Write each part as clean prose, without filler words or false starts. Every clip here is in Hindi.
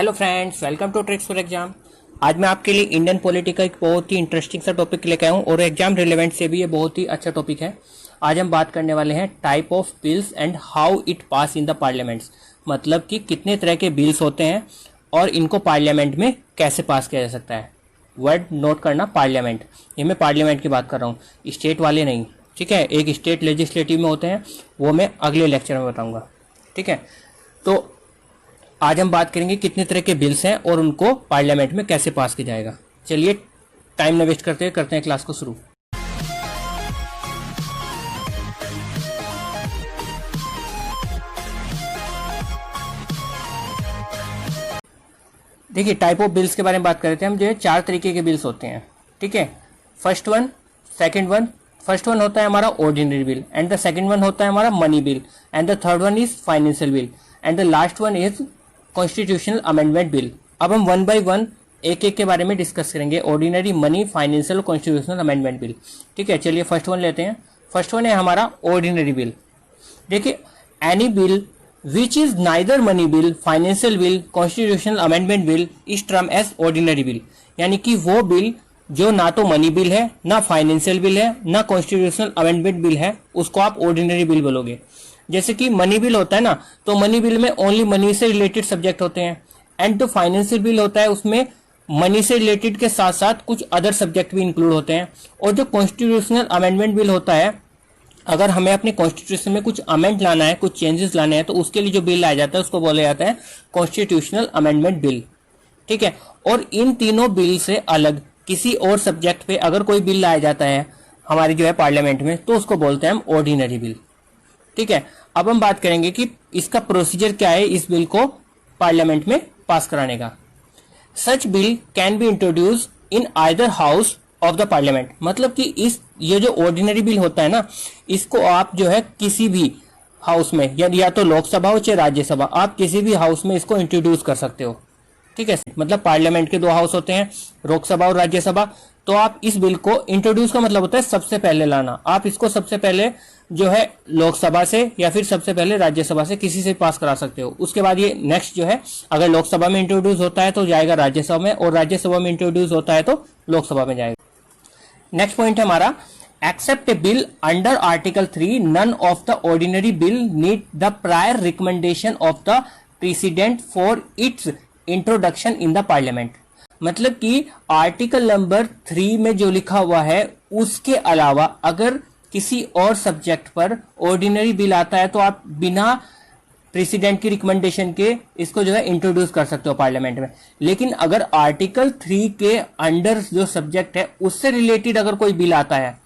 Hello friends, welcome to tricks for exam. आज मैं आपके लिए इंडियन पॉलिटी का एक बहुत ही इंटरेस्टिंग सा टॉपिक लेकर आया हूँ और एग्जाम रिलेवेंट से भी ये बहुत ही अच्छा टॉपिक है। आज हम बात करने वाले हैं type of bills and how it pass in the parliaments. मतलब कि कितने तरह के बिल्स होते हैं और इनको पार्लियामेंट में कैसे पास किया जा सकता है। वर्ड नोट करना, पार्लियामेंट, ये मैं पार्लियामेंट की बात कर रहा हूँ, स्टेट वाले नहीं। ठीक है, एक स्टेट लेजिस्लेटिव में होते हैं, वो मैं अगले लेक्चर में बताऊँगा। ठीक है, तो आज हम बात करेंगे कितने तरह के बिल्स हैं और उनको पार्लियामेंट में कैसे पास किया जाएगा। चलिए टाइम न वेस्ट करते हैं क्लास को शुरू। देखिए, टाइप ऑफ बिल्स के बारे में बात कर रहे थे हम। जो है 4 तरीके के बिल्स होते हैं। ठीक है, फर्स्ट वन होता है हमारा ordinary bill, and the second one होता है हमारा money bill, and the third one is financial bill, and the last one is constitutional amendment bill. अब हम वन बाय वन एक के बारे में डिस्कस करेंगे, ordinary, money, financial, constitutional amendment bill. ठीक है, चलिए फर्स्ट वन लेते हैं। फर्स्ट वन है हमारा ऑर्डिनरी बिल। देखिए, any bill which is neither money bill, financial bill, constitutional amendment bill is term as ordinary bill. यानी कि वो बिल जो ना तो मनी बिल है, ना फाइनेंशियल बिल है, ना कॉन्स्टिट्यूशनल अमेंडमेंट बिल है, उसको आप ऑर्डिनरी बिल बोलोगे। जैसे कि मनी बिल होता है ना, तो मनी बिल में ओनली मनी से रिलेटेड सब्जेक्ट होते हैं, एंड जो फाइनेंशियल बिल होता है उसमें मनी से रिलेटेड के साथ साथ कुछ अदर सब्जेक्ट भी इंक्लूड होते हैं। और जो कॉन्स्टिट्यूशनल अमेंडमेंट बिल होता है, अगर हमें अपने कॉन्स्टिट्यूशन में कुछ अमेंड लाना है, कुछ चेंजेस लाने हैं, तो उसके लिए जो बिल लाया जाता है उसको बोला जाता है कॉन्स्टिट्यूशनल अमेंडमेंट बिल। ठीक है, और इन तीनों बिल से अलग किसी और सब्जेक्ट पे अगर कोई बिल लाया जाता है हमारी जो है पार्लियामेंट में, तो उसको बोलते हैं हम ऑर्डिनरी बिल। ठीक है, अब हम बात करेंगे कि इसका प्रोसीजर क्या है इस बिल को पार्लियामेंट में पास कराने का। Such bill can be introduce in either house of the parliament. मतलब कि ये जो ऑर्डिनरी बिल होता है ना, इसको आप जो है किसी भी हाउस में, या तो लोकसभा हो चाहे राज्यसभा, आप किसी भी हाउस में इसको इंट्रोड्यूस कर सकते हो। ठीक है, मतलब पार्लियामेंट के 2 हाउस होते हैं, लोकसभा और राज्यसभा। तो आप इस बिल को इंट्रोड्यूस का मतलब होता है सबसे पहले लाना। आप इसको सबसे पहले जो है लोकसभा से या फिर सबसे पहले राज्यसभा से किसी से पास करा सकते हो। उसके बाद ये नेक्स्ट जो है, अगर लोकसभा में इंट्रोड्यूस होता है तो जाएगा राज्यसभा में, और राज्यसभा में इंट्रोड्यूस होता है तो लोकसभा में जाएगा। नेक्स्ट पॉइंट है हमारा, except a bill under article 3 none of the ordinary bill need the prior recommendation of the president for its introduction in the parliament. मतलब कि आर्टिकल नंबर 3 में जो लिखा हुआ है उसके अलावा अगर किसी और सब्जेक्ट पर ऑर्डिनरी बिल आता है तो आप बिना प्रेसिडेंट की रिकमेंडेशन के इसको जो है इंट्रोड्यूस कर सकते हो पार्लियामेंट में। लेकिन अगर आर्टिकल 3 के अंडर जो सब्जेक्ट है उससे रिलेटेड अगर कोई बिल आता है,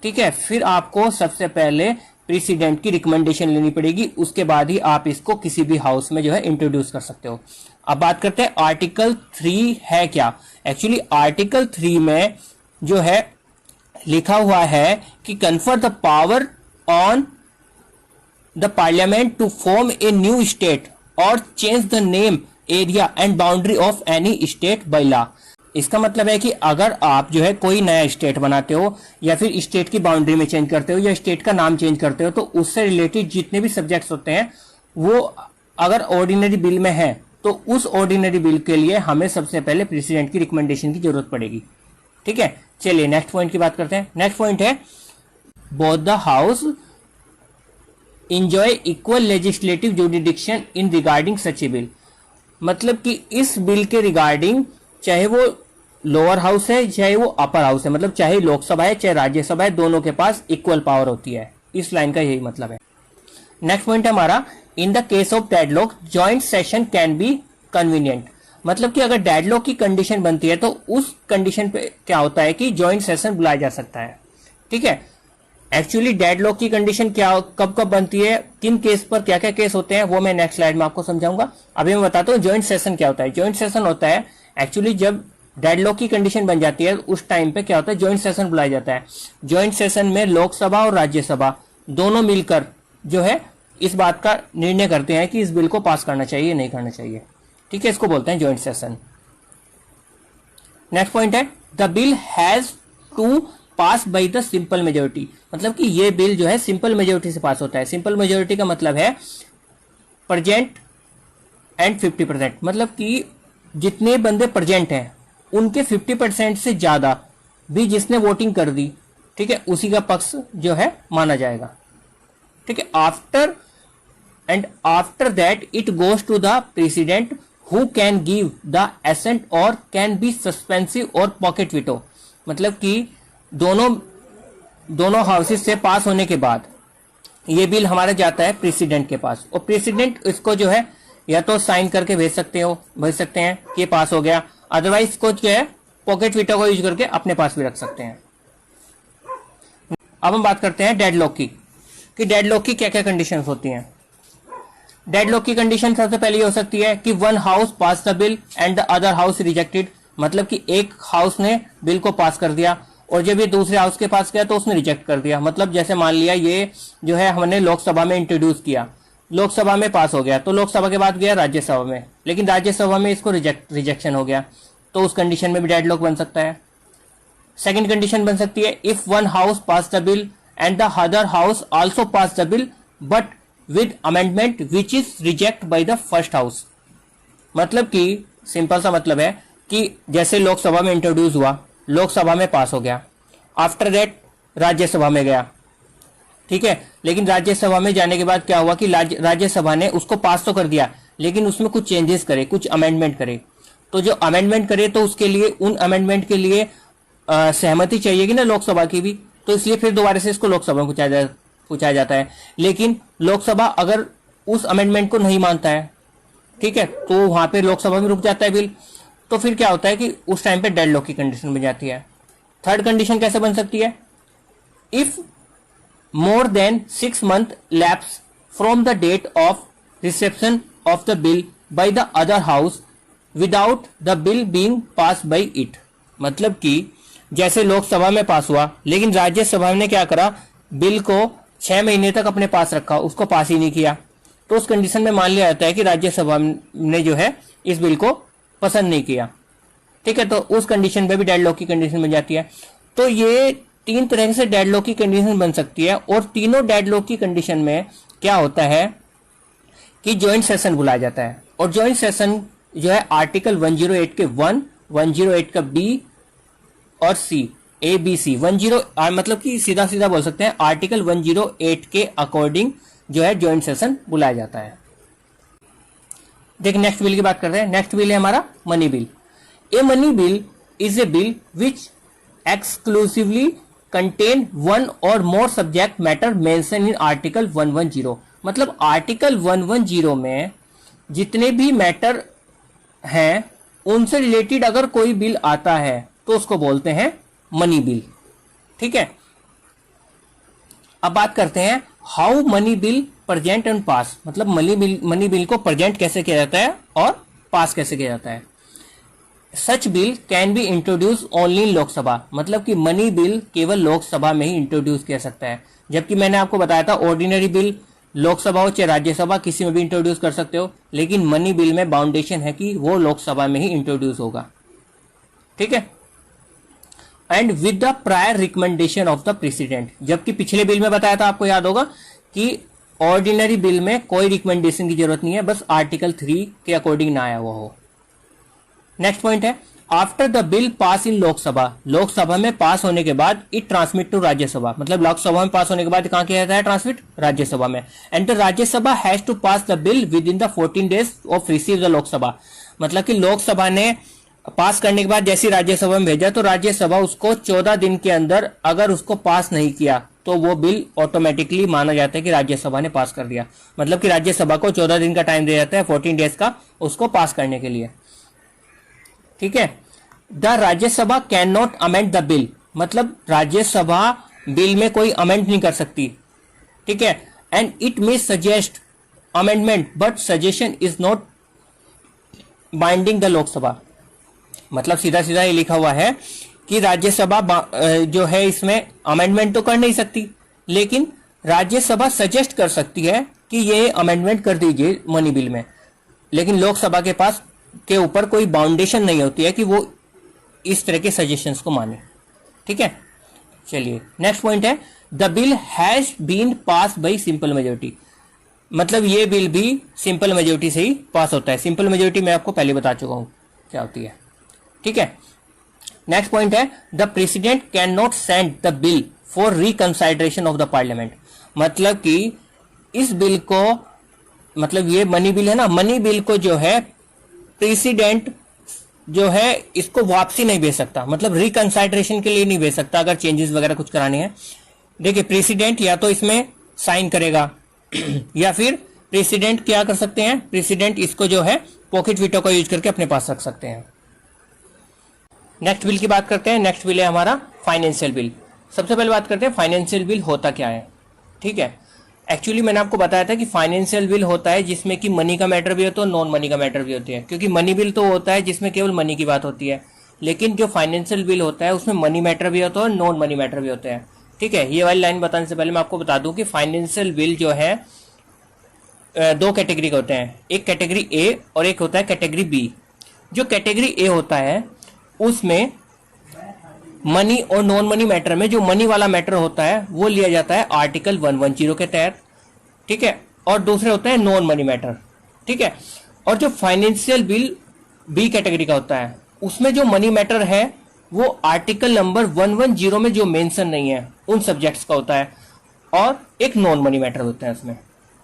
ठीक है, फिर आपको सबसे पहले प्रेसिडेंट की रिकमेंडेशन लेनी पड़ेगी, उसके बाद ही आप इसको किसी भी हाउस में जो है इंट्रोड्यूस कर सकते हो। अब बात करते हैं आर्टिकल 3 है क्या। एक्चुअली आर्टिकल 3 में जो है लिखा हुआ है कि confer the power on the parliament to form a new state और change the name, area and boundary of any state by law. इसका मतलब है कि अगर आप जो है कोई नया स्टेट बनाते हो या फिर स्टेट की बाउंड्री में चेंज करते हो या स्टेट का नाम चेंज करते हो, तो उससे रिलेटेड जितने भी सब्जेक्ट्स होते हैं वो अगर ऑर्डिनरी बिल में है तो उस ऑर्डिनरी बिल के लिए हमें सबसे पहले प्रेसिडेंट की रिकमेंडेशन की जरूरत पड़ेगी। ठीक है, चलिए नेक्स्ट पॉइंट की बात करते हैं। नेक्स्ट पॉइंट है, both the house enjoy equal legislative jurisdiction in regarding such a bill. मतलब कि इस बिल के रिगार्डिंग चाहे वो लोअर हाउस है चाहे वो अपर हाउस है, मतलब चाहे लोकसभा है चाहे राज्यसभा है, दोनों के पास इक्वल पावर होती है। इस लाइन का यही मतलब है। नेक्स्ट पॉइंट है हमारा, in the case of deadlock joint session can be convenient. मतलब कि अगर डेडलॉक की कंडीशन बनती है तो उस कंडीशन पे क्या होता है कि जॉइंट सेशन बुलाया जा सकता है। ठीक है, एक्चुअली डेडलॉक की कंडीशन क्या कब कब बनती है, किन केस पर क्या क्या केस होते हैं, वो मैं नेक्स्ट स्लाइड में आपको समझाऊंगा। अभी मैं बताता हूँ जॉइंट सेशन क्या होता है। जॉइंट सेशन होता है एक्चुअली जब डेडलॉक की कंडीशन बन जाती है उस टाइम पे क्या होता है, जॉइंट सेशन बुलाया जाता है। जॉइंट सेशन में लोकसभा और राज्यसभा दोनों मिलकर जो है इस बात का निर्णय करते हैं कि इस बिल को पास करना चाहिए नहीं करना चाहिए। ठीक है, इसको बोलते हैं जॉइंट सेशन। नेक्स्ट पॉइंट है, the bill has to pass by the simple majority. मतलब कि ये बिल जो है सिंपल मेजोरिटी से पास होता है। सिंपल मेजोरिटी का मतलब है प्रेजेंट एंड 50%, मतलब कि जितने बंदे प्रेजेंट हैं उनके 50% से ज्यादा भी जिसने वोटिंग कर दी, ठीक है, उसी का पक्ष जो है माना जाएगा। ठीक है, after that it goes to the president who can give the assent और कैन बी सस्पेंसिव और पॉकेट विटो, मतलब कि दोनों हाउसेस से पास होने के बाद ये बिल हमारा जाता है प्रेसिडेंट के पास, और प्रेसिडेंट इसको जो है या तो साइन करके भेज सकते हैं कि ये पास हो गया, अदरवाइज इसको जो है पॉकेट विटो को यूज करके अपने पास भी रख सकते हैं। अब हम बात करते हैं डेडलॉक की, कि डेडलॉक की क्या क्या कंडीशंस होती हैं। डेडलॉक की कंडीशन सबसे पहले ये हो सकती है कि one house pass the bill and the other house rejected, मतलब कि एक हाउस ने बिल को पास कर दिया और जब ये दूसरे हाउस के पास गया तो उसने रिजेक्ट कर दिया। मतलब जैसे मान लिया ये जो है हमने लोकसभा में इंट्रोड्यूस किया, लोकसभा में पास हो गया, तो लोकसभा के बाद गया राज्यसभा में, लेकिन राज्यसभा में इसको रिजेक्शन हो गया, तो उस कंडीशन में भी डेडलॉक बन सकता है। सेकंड कंडीशन बन सकती है if one house pass the bill and the other house also pass the bill but with amendment which is reject by the first house, मतलब कि सिंपल सा मतलब है कि जैसे लोकसभा में इंट्रोड्यूस हुआ, लोकसभा में पास हो गया, आफ्टर दैट राज्यसभा में गया, ठीक है, लेकिन राज्यसभा में जाने के बाद क्या हुआ कि राज्यसभा ने उसको पास तो कर दिया लेकिन उसमें कुछ चेंजेस करे, कुछ अमेंडमेंट करे, तो जो अमेंडमेंट करे तो उसके लिए उन अमेंडमेंट के लिए सहमति चाहिएगी ना लोकसभा की भी, तो इसलिए फिर दोबारा से इसको लोकसभा में पूछाया जाता है। लेकिन लोकसभा अगर उस अमेंडमेंट को नहीं मानता है, ठीक है, तो वहां पे लोकसभा में रुक जाता है बिल, तो फिर क्या होता है कि उस टाइम पे डेडलॉक की कंडीशन बन जाती है। थर्ड कंडीशन कैसे बन सकती है, if more than 6 months lapse from the date of reception of the bill by the other house without the bill being pass by it, मतलब कि जैसे लोकसभा में पास हुआ लेकिन राज्यसभा ने क्या करा, बिल को 6 महीने तक अपने पास रखा, उसको पास ही नहीं किया, तो उस कंडीशन में मान लिया जाता है कि राज्यसभा ने जो है इस बिल को पसंद नहीं किया, ठीक है, तो उस कंडीशन पे भी डेडलॉक की कंडीशन बन जाती है। तो ये 3 तरह से डेडलॉक की कंडीशन बन सकती है, और तीनों डेडलॉक की कंडीशन में क्या होता है कि ज्वाइंट सेशन बुलाया जाता है, और ज्वाइंट सेशन जो है आर्टिकल 108 के 1, 108 का बी और सी, ए बी सी, 10 मतलब कि सीधा सीधा बोल सकते हैं आर्टिकल 108 के अकॉर्डिंग जो है ज्वाइंट सेशन बुलाया जाता है। देखिए नेक्स्ट बिल की बात करते हैं। नेक्स्ट बिल है हमारा money bill. A money bill is a bill which exclusively contain one or more subject matter mention in article 110, मतलब आर्टिकल 110 में जितने भी मैटर हैं उनसे रिलेटेड अगर कोई बिल आता है तो उसको बोलते हैं मनी बिल, ठीक है। अब बात करते हैं how money bill present and pass, मतलब मनी बिल को प्रेजेंट कैसे किया जाता है और पास कैसे किया जाता है। Such bill can be introduce only in Lok Sabha, मतलब कि मनी बिल केवल लोकसभा में ही इंट्रोड्यूस किया सकता है, जबकि मैंने आपको बताया था ऑर्डिनरी बिल लोकसभा हो चाहे राज्यसभा किसी में भी इंट्रोड्यूस कर सकते हो, लेकिन मनी बिल में बाउंडेशन है कि वो लोकसभा में ही इंट्रोड्यूस होगा, ठीक है, and with the prior recommendation of the president. जबकि पिछले बिल में बताया था, आपको याद होगा कि ऑर्डिनरी बिल में कोई रिकमेंडेशन की जरूरत नहीं है, बस आर्टिकल 3 के अकॉर्डिंग ना आया हुआ हो। नेक्स्ट पॉइंट है आफ्टर द बिल पास इन लोकसभा, लोकसभा में पास होने के बाद इट ट्रांसमिट टू राज्यसभा, मतलब लोकसभा में पास होने के बाद कहां किया जाता है ट्रांसमिट, राज्यसभा में, and the Rajya Sabha has to pass the bill within the 14 days of receive the Lok Sabha, मतलब कि लोकसभा ने पास करने के बाद जैसे राज्यसभा में भेजा तो राज्यसभा उसको 14 दिन के अंदर अगर उसको पास नहीं किया तो वो बिल ऑटोमेटिकली माना जाता है कि राज्यसभा ने पास कर दिया, मतलब कि राज्यसभा को 14 दिन का टाइम दिया जाता है, 14 days का, उसको पास करने के लिए, ठीक है। The Rajya Sabha can not amend the bill, मतलब राज्यसभा बिल में कोई अमेंड नहीं कर सकती, ठीक है, and it may suggest amendment but suggestion is not binding the Lok Sabha, मतलब सीधा सीधा ये लिखा हुआ है कि राज्यसभा जो है इसमें अमेंडमेंट तो कर नहीं सकती, लेकिन राज्यसभा सजेस्ट कर सकती है कि ये अमेंडमेंट कर दीजिए मनी बिल में, लेकिन लोकसभा के पास के ऊपर कोई बाउंडेशन नहीं होती है कि वो इस तरह के सजेशंस को माने, ठीक है। चलिए नेक्स्ट पॉइंट है the bill has been pass by simple majority, मतलब ये बिल भी सिंपल मेजोरिटी से ही पास होता है। सिंपल मेजोरिटी मैं आपको पहले बता चुका हूं क्या होती है, ठीक है। नेक्स्ट पॉइंट है the president can not send the bill for reconsideration of the parliament. मतलब कि इस बिल को, मतलब ये मनी बिल है ना, मनी बिल को जो है प्रेसिडेंट जो है इसको वापसी नहीं भेज सकता, मतलब रिकंसिडरेशन के लिए नहीं भेज सकता अगर चेंजेस वगैरह कुछ कराने हैं। देखिए प्रेसिडेंट या तो इसमें साइन करेगा या फिर प्रेसिडेंट क्या कर सकते हैं, प्रेसिडेंट इसको जो है पॉकेट वीटो का यूज करके अपने पास रख सकते हैं। नेक्स्ट बिल की बात करते हैं। नेक्स्ट बिल है हमारा फाइनेंशियल बिल। सबसे पहले बात करते हैं फाइनेंशियल बिल होता क्या है, ठीक है। एक्चुअली मैंने आपको बताया था कि फाइनेंशियल बिल होता है जिसमें कि मनी का मैटर भी होता है और नॉन मनी का मैटर भी होती है, क्योंकि मनी बिल तो होता है जिसमें केवल मनी की बात होती है, लेकिन जो फाइनेंशियल बिल होता है उसमें मनी मैटर भी होता है और नॉन मनी मैटर भी होते हैं, ठीक है। ये वाली लाइन बताने से पहले मैं आपको बता दूं कि फाइनेंशियल बिल जो है दो कैटेगरी के होते हैं, एक कैटेगरी ए और एक होता है कैटेगरी बी। जो कैटेगरी ए होता है उसमें मनी और नॉन मनी मैटर में जो मनी वाला मैटर होता है वो लिया जाता है आर्टिकल 110 के तहत, ठीक है, और दूसरे होते हैं नॉन मनी मैटर, ठीक है। और जो फाइनेंशियल बिल बी कैटेगरी का होता है उसमें जो मनी मैटर है वो आर्टिकल नंबर 110 में जो मेंशन नहीं है उन सब्जेक्ट्स का होता है, और एक नॉन मनी मैटर होता है उसमें,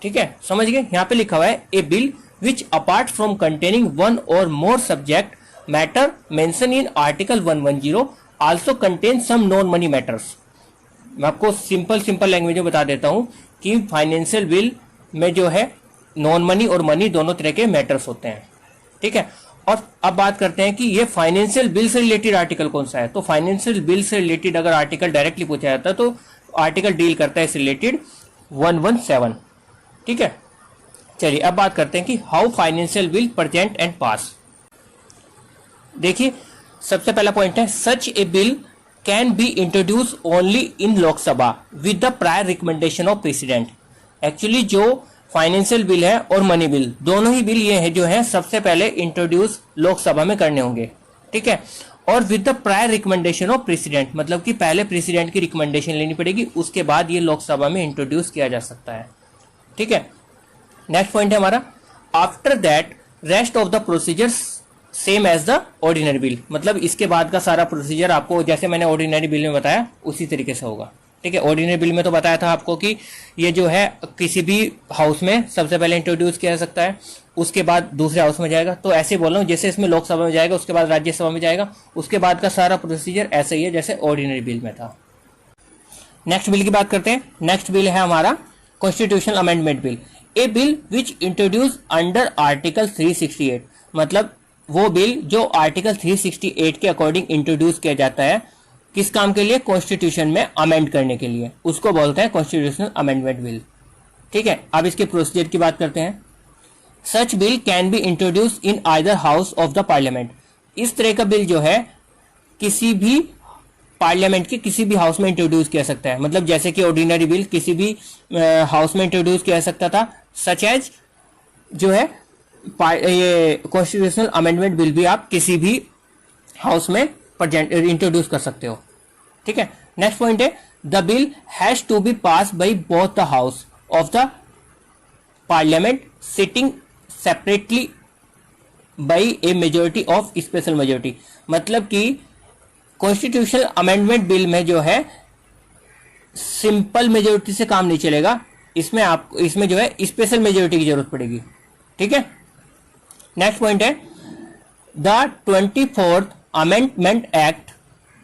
ठीक है। समझ गए, यहाँ पे लिखा हुआ है a bill which apart from containing one or more subject matter mention in article 110 also contain some non money matters. मैं आपको सिंपल लैंग्वेज में बता देता हूं कि फाइनेंशियल बिल में जो है नॉन मनी और मनी दोनों तरह के मैटर्स होते हैं, ठीक है। और अब बात करते हैं कि ये फाइनेंशियल बिल से रिलेटेड आर्टिकल कौन सा है। तो फाइनेंशियल बिल से रिलेटेड अगर आर्टिकल डायरेक्टली पूछा जाता है तो आर्टिकल डील करता है इससे रिलेटेड 117, ठीक है। चलिए अब बात करते हैं कि how financial bill present and pass. देखिए सबसे पहला पॉइंट है such a bill can be introduce only in Lok Sabha with the prior recommendation of president. Actually जो फाइनेंशियल बिल है और मनी बिल दोनों ही बिल ये है जो है सबसे पहले इंट्रोड्यूस लोकसभा में करने होंगे, ठीक है, और with the prior recommendation of president, मतलब कि पहले प्रेसिडेंट की रिकमेंडेशन लेनी पड़ेगी उसके बाद ये लोकसभा में इंट्रोड्यूस किया जा सकता है, ठीक है। नेक्स्ट पॉइंट है हमारा after that rest of the procedures same as the ordinary bill. मतलब इसके बाद का सारा प्रोसीजर आपको जैसे मैंने ऑर्डिनरी बिल में बताया उसी तरीके से होगा, ठीक है। ऑर्डिनरी बिल में तो बताया था आपको कि ये जो है किसी भी हाउस में सबसे पहले इंट्रोड्यूस किया जा सकता है, उसके बाद दूसरे हाउस में जाएगा, तो ऐसे बोल रहा हूँ जैसे इसमें लोकसभा में जाएगा उसके बाद राज्यसभा में जाएगा, उसके बाद का सारा प्रोसीजर ऐसे ही है जैसे ऑर्डिनरी बिल में था। नेक्स्ट बिल की बात करते हैं। नेक्स्ट बिल है हमारा कॉन्स्टिट्यूशनल अमेंडमेंट बिल। ए बिल विच इंट्रोड्यूस अंडर आर्टिकल 368, मतलब वो बिल जो आर्टिकल 368 के अकॉर्डिंग इंट्रोड्यूस किया जाता है किस काम के लिए, कॉन्स्टिट्यूशन में अमेंड करने के लिए, उसको बोलते हैं कॉन्स्टिट्यूशनल अमेंडमेंट बिल, ठीक है। अब इसके प्रोसीजर की बात करते हैं। Such bill can be introduce in either house of the parliament. इस तरह का बिल जो है किसी भी पार्लियामेंट के किसी भी हाउस में इंट्रोड्यूस किया सकता है, मतलब जैसे कि ऑर्डिनरी बिल किसी भी हाउस में इंट्रोड्यूस किया सकता था, सच एज जो है ये कॉन्स्टिट्यूशनल अमेंडमेंट बिल भी आप किसी भी हाउस में इंट्रोड्यूस कर सकते हो, ठीक है। नेक्स्ट पॉइंट है the bill has to be pass by both the house of the parliament sitting separately by a majority of special majority. मतलब कि कॉन्स्टिट्यूशनल अमेंडमेंट बिल में जो है सिंपल मेजोरिटी से काम नहीं चलेगा, इसमें जो है स्पेशल मेजोरिटी की जरूरत पड़ेगी, ठीक है। नेक्स्ट पॉइंट है the 24th amendment act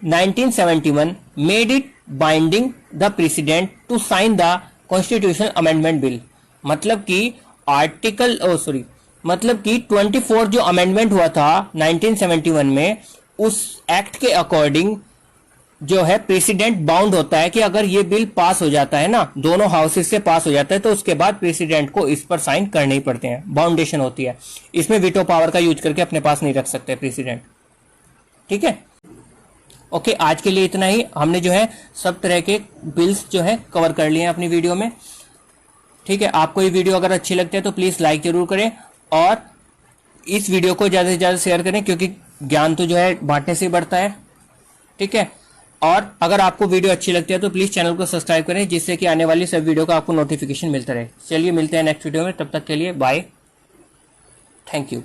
1971 made it binding the president to sign the constitutional amendment bill. मतलब कि मतलब कि 24 जो अमेंडमेंट हुआ था 1971 में उस एक्ट के अकॉर्डिंग जो है प्रेसिडेंट बाउंड होता है कि अगर ये बिल पास हो जाता है ना, दोनों हाउसेस से पास हो जाता है, तो उसके बाद प्रेसिडेंट को इस पर साइन करने ही पड़ते हैं, बाउंडेशन होती है। इसमें वीटो पावर का यूज करके अपने पास नहीं रख सकते प्रेसिडेंट, ठीक है। ओके, आज के लिए इतना ही। हमने जो है सब तरह के बिल्स जो है कवर कर लिए हैं अपनी वीडियो में, ठीक है। आपको ये वीडियो अगर अच्छी लगती है तो प्लीज लाइक जरूर करें और इस वीडियो को ज्यादा से ज्यादा शेयर करें, क्योंकि ज्ञान तो जो है बांटने से ही बढ़ता है, ठीक है। और अगर आपको वीडियो अच्छी लगती है तो प्लीज़ चैनल को सब्सक्राइब करें, जिससे कि आने वाली सब वीडियो का आपको नोटिफिकेशन मिलता रहे। चलिए मिलते हैं नेक्स्ट वीडियो में, तब तक के लिए बाय, थैंक यू।